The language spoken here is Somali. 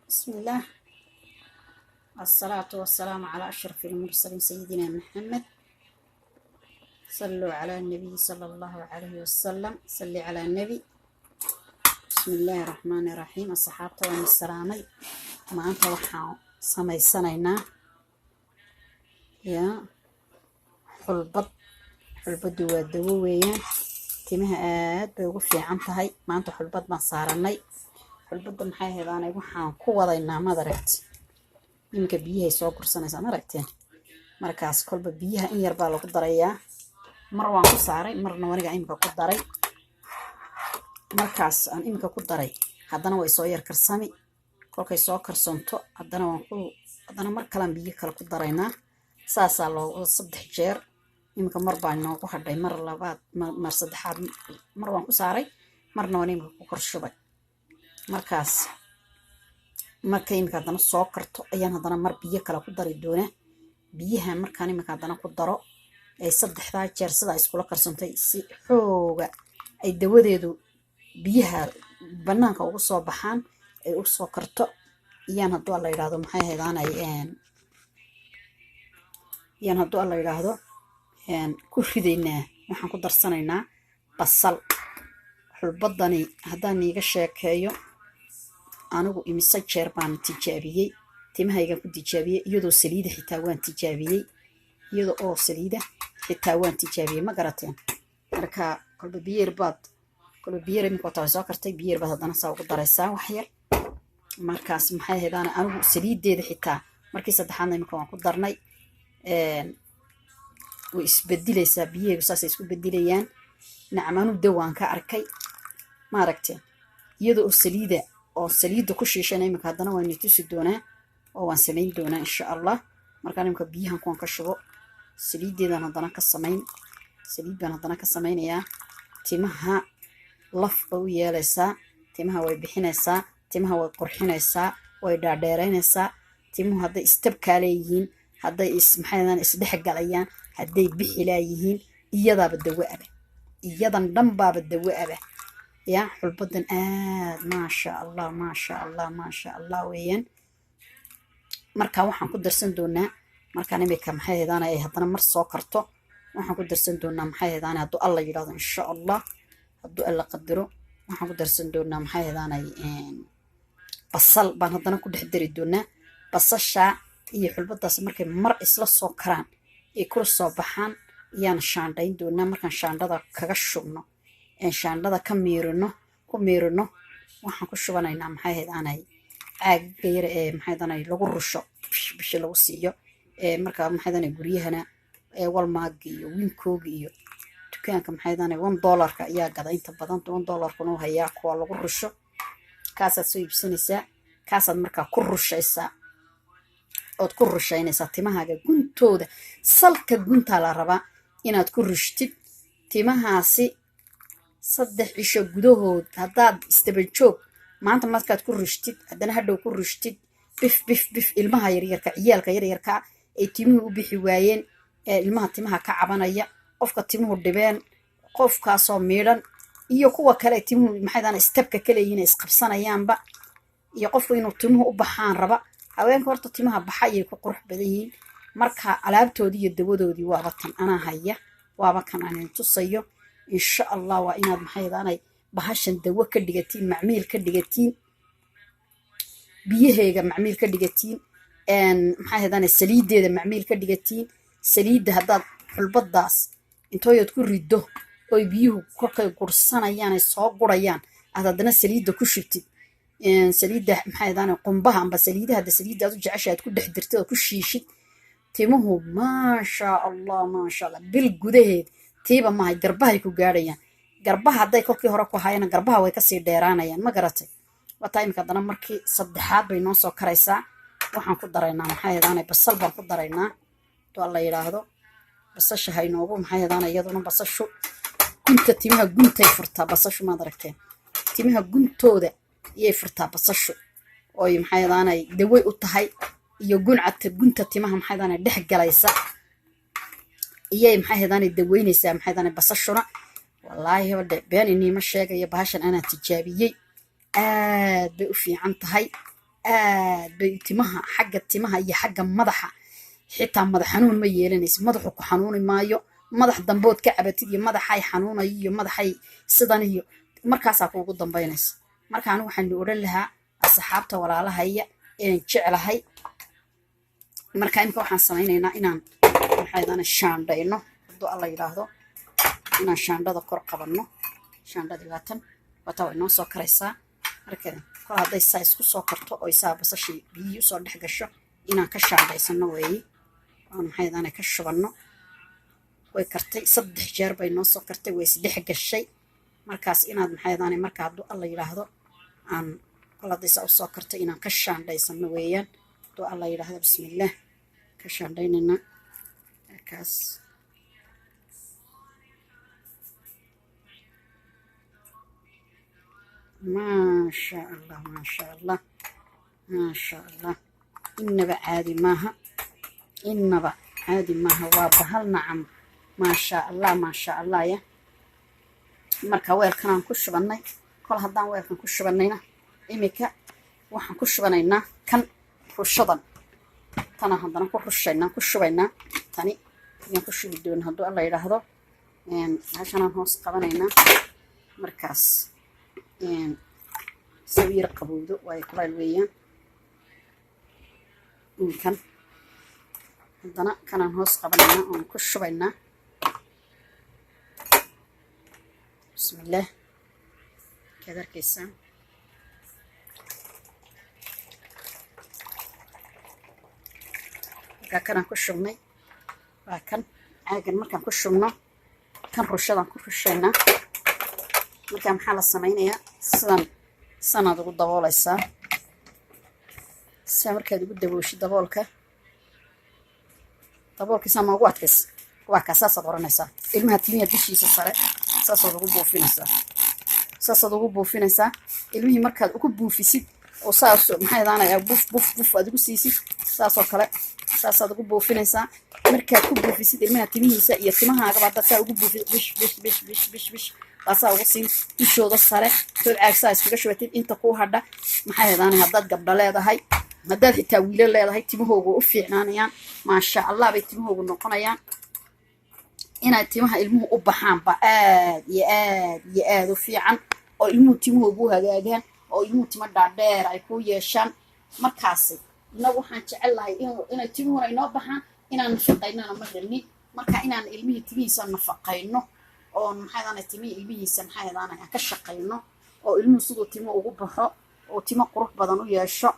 بسم الله. الصلاة والسلام على أشرف المرسلين سيدنا محمد. صلوا على النبي صلى الله عليه وسلم. صلي على النبي. بسم الله الرحمن الرحيم. الصحابة والسلامي ما أنت وحاو سمي سنينا يا حلبد ودوويا تيمها آد بيوقف عنتهاي ما أنت حلبد ما صارني حلبد محي هذانا وحاو قوة ضينا ما درت يمكن بيها يسوق كرسنا ما ركتين مركز كل بيها إن يربى له قدرية مرة وان صاري مرة نورجع إمك قدري مركز أن إمك قدري هذانا ويسوير كرسامي كل كيسوق كرسنتو هذانا مر كلام بيه كلا قدرينا ساسا لو صدح جير إمك مر بعنا وحدي مر لبعض مر صدح مر وان صاري مر نوري كرشبي مركز marka imika hadana soo karto ayaan hadana mar biyo kala ku dari doona biyaha markaan imika hadana ku daro ay saddexda jeer sida iskula karsantay si xooga ay dawadeedu biyaha banaanka ugu soo baxaan ay u soo karto iyaan hadoo la yiraahdo maxay ku ridaynaa waxaan ku darsanaynaa basal xulbadani hadaan iiga sheekeeyo anigu imisa jeer baan tijaabiyay timahayga ku tijaabiyay iyadoo saliida xitaa waan tijaabiyay ma garateen marka kolba biyeer imika taa soo kartay biyeer baad hadana saa ugu daraysaa wax yar markaas maxay heedaan anigu saliideeda xitaa markii saddexaadna imika waan ku darnay way isbedilaysaa biyeegu saasay isku bedilayaan nacmaanu dawaan ka arkay ma aragteen iyadoo saliida ku shiishanay imika hadana waan tusi doonaa oo waan samayn doonaa insha Allah markaan imika biyahan kuwan ka shubo saliideedan hadana ka samaynayaa timaha laf u yeelaysaa timaha way bixinaysaa timaha way qurxinaysaa way dhaadheeraynaysaa timuhu hadday istabka leeyihiin hadday isdhex galayaan hadday bixi laayihiin iyadaaba iyadan dhan baaba dawo aba يا حلبدن ما شاء الله وين marka waxaan ku darsan doonaa markaan imika maxay heedana ay hadana mar soo karto waxaan ku darsan doonaa maxay heedana haduu Allah yiraahdo insha Allah haduu alla qadaro waxaan ku darsan doonaa maxay heedana basal baan hadana ku dhex dari doonaa basasha iyo xulbadaas markay mar isla soo karaan ee kula soo baxaan yaan shaandayn doonaa markaan shaandada kaga shubno shaandada ku miirino waxaan ku shubanaynaa maxay heedanay caagga yar ee maxay heedanay lagu rusho bish lagu siiyo marka maxay heedanay guriyahana Walmart iyo Winkooga iyo dukaanka maxay heedanay $1 ayaa gada inta badan $1 kuna hayaa kuwa lagu rusho kaasaad soo iibsanaysaa kaasaad markaa ku rushaysaa ood ku rushaynaysaa timahaaga guntooda salka gunta la rabaa inaad ku rushtid timahaasi 3 cisho gudahood hadaad istabajoog maanta markaad ku rushtid hadana hadhow ku rushtid bif ilmaha yaryarka ciyaalka yaryarka ay timuhu u bixi waayeen ilmaha timaha ka cabanaya qofka timuhu dhibeen qofkaasoo miidhan iyo kuwa kale timuhu maxaydaan istabka kale yihiin isqabsanayaanba iyo qofku inuu timuhu u baxaan raba haweenka horta timaha baxay ku qurux badan yihiin marka alaabtoodii iyo dawadoodii waaba tan ana haya waaba kan aan tusayo إن شاء الله وإنا محيداني بهاشن دوا كدغتين معميل كدغتين بيهيغا معميل كدغتين ان محيداني سليده معميل كدغتين سليده هداد xulbadaas intooyad ku rido oo biyuhu ku qursanayaan soo gurayaan adadana saliida ku shubtid saliida maxaydaana qumbaha amba saliidaha saliida u jeceshaad ku dhex dirtid oo ku shiishid timuhu ma sha Allah bil gudaheed tiiba ma hay garbahay ku gaarayaan garbaha haday kolkii hore ku hayana garbaha way ka sii dheeraanayaan ma garatay wata imka dana markii saddexaad bay noo soo karaysaa waxaan ku daraynaa maxay heedanay basal baan ku daraynaa to alla yiraahdo basasha haynoogu maxay heedanay iyaduna basashu gunta timaha guntay furtaa basashu ma aragteen timaha guntooda iyay furtaa basashu oo maxay heedanay daway u tahay iyo gunta timaha maxay heedanay dhex galaysa iyay maxay heedanay daweynaysaa maxay heedanay basashuna wallaahi wada been inii ma sheegayo bahashan ana tijaabiyay aad bay u fiican tahay aad bay timaha xagga timaha iyo xagga madaxa xitaa madax xanuun ma yeelanaysa madaxu ku xanuuni maayo madax dambood ka cabatid iyo madaxay xanuunayo iyo madaxay sidan iyo markaasaa kuugu dambaynaysa marka anigu waxaan odhan lahaa asxaabta walaalahaya een jeclahay marka imika waxaan samaynaynaa inaan maxaydana shaandhayno hadduu alla yidhaahdo inaan shaandhada kor qabanno shaandhadii waata way noo soo karaysaa marka kol hadday saa isku soo karto oo isaa basashii biyihii usoo dhex gasho inaan ka shaandhaysano weeye oo maxaydana ka shubanno way kartay 3 jeer bay noo soo kartay way isdhex gashay markaas inaad maxaydana marka hadduu alla yidhaahdo aan kol hadday saa usoo kartay inaan ka shaandhaysano weeyaan hadduu alla yidhaahdo bismillaah ka shaandhaynayna kaas ما شاء الله ما شاء الله ما شاء الله إنبا عادي ماها إنبا عادي ماها وابهل نعم ما شاء الله ما شاء الله يا marka weelkan ku shubanay kol hadaan weelkan ku shubanayna imika waxaan ku shubanaynaa kan rushadan tana hadana ku rushaynaa ku shubaynaa tani ayaan ku shubi doonaa hadduu alla yidhaahdo hashanaan hoos qabanaynaa markaas sawir qabowdo way kulay weeyaan kan hadana kanaan hoos qabanaynaa oo ku shubaynaa bismillaah kadarkaysan kanaan ku shubnay waa kan caagan markaan ku shubno kan rushadan ku rushaynaa marka maxaa la samaynayaa sidan sanaad ugu daboolaysaa saa markaad ugu dabooshi daboolkiisa ma ugu adkays waa kaa saasaad oranaysaa ilmaha timiya dushiisa sare saasaad ugu buufinaysaa ilmihii markaad ugu buufisid oo saas maxay daanayaa buf aad ugu siisid saasoo kale saasaad ugu buufinaysaa markaad ku buufisid ilmaha timihiisa iyo timahaagaba haddaad saa ugu buufid bish baasaa ugu siin dushooda sare tood caagsaa iskaga shubatid inta kuu hadha maxay daanayaa haddaad gabdho leedahay haddaad xitaa wiilo leedahay timahooga u fiicnaanayaan maasha allah bay timahoogu noqonayaan inay timaha ilmuhu u baxaan ba aad iyo aad u fiican oo ilmuhu timahoogu hagaagaan oo ilmuhu timo dhaadheer ay ku yeeshaan markaasi inagu waxaan jecelahay inay timuhuna inoo baxaan inaan nafaqaynana ma rabni marka inaan ilmihii timihiisa nafaqayno oo maxaydana timihii ilmihiisa maxaydana ka shaqayno oo ilmuhu siduu timo ugu baxo oo timo qurux badan u yeesho